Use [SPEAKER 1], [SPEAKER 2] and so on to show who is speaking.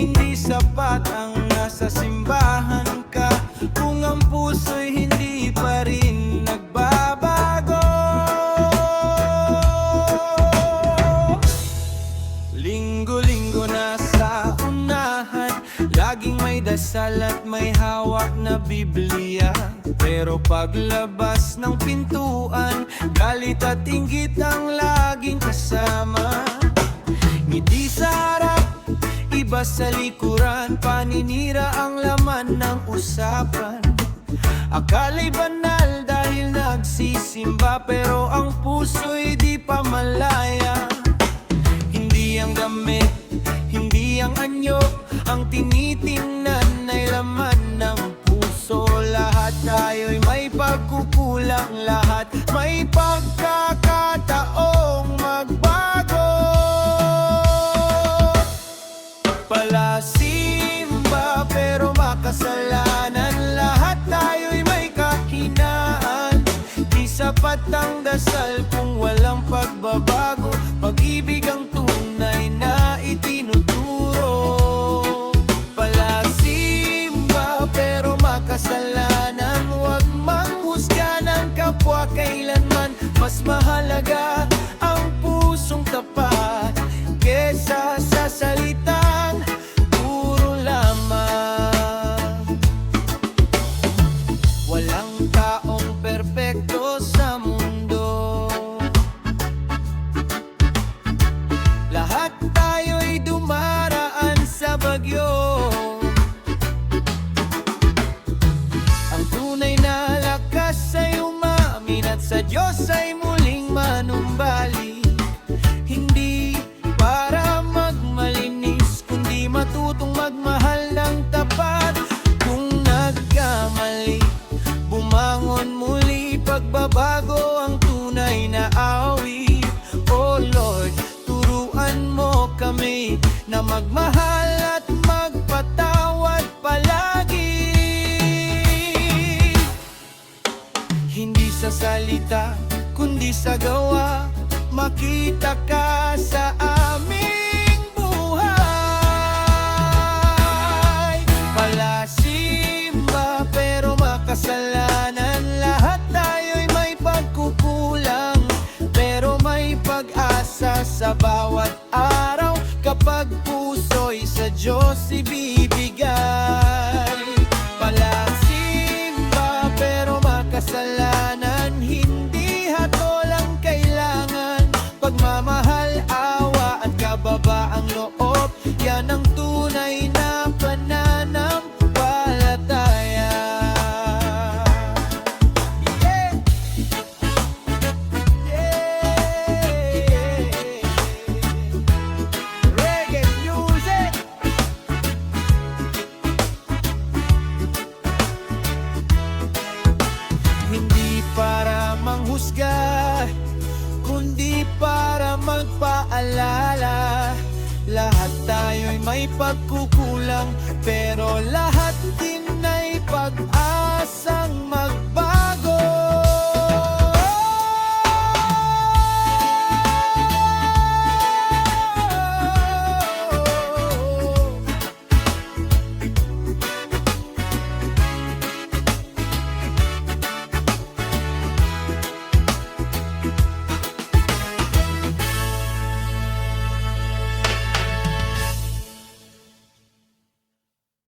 [SPEAKER 1] Hindi sapat ang nasa simbahan ka kung ang puso'y hindi pa rin nagbabago. Linggo-linggo na sa unahan, laging may dasal at may hawak na Biblia. Pero paglabas ng pintuan, galit at inggit ang laging kasama. Ngiti sa harap, iba sa likuran, paninira ang laman ng usapan. Akala'y banal dahil nagsisimba, pero ang puso'y di pa malaya. Hindi ang damit, hindi ang anyo, ang tinitingnan ay laman ng puso. Lahat tayo'y may pagkukulang, lahat may pagkakataong magbago. Palasimba pero makasalanan, lahat tayo'y may kahinaan. Di sapat ang dasal kung walang pagbabago, pag-ibig ang tunay na itinuturo. Palasimba pero makasalanan, huwag manghusga ng kapwa kailanman. Mas mahalaga ang pusong tapat kesa sa salitang puro lamang. Walang taong perpekto sa mundo, lahat tayo'y dumaraan sa bagyo. Ang tunay na lakas ay umamin at sa Diyos ay muling manumbalik. Hindi para magmalinis, kundi matutong magmahal ng tapat. Kung nagkamali, bumangon muli, pagbabago ang tunay na awit. Oh Lord, turuan mo kami na magmahal at magpatawad palagi. Hindi sa salita, kundi sa gawa, makita ka sa aming buhay. Palasimba pero makasalanan, lahat tayo'y may pagkukulang, pero may pag-asa sa bawat araw kapag puso'y sa Diyos ibibigay. Palasimba pero makasalanan, hindi hatol ang kailangan. Pagmamahal, awa at kababaang loob, yan ang tunay na pananampalataya. Yeah! Yeah! Reggae music! Hindi para manghusga, kundi para magpaalala. Lahat tayo'y may pagkukulang, pero lahat din ay pag-asang magbago.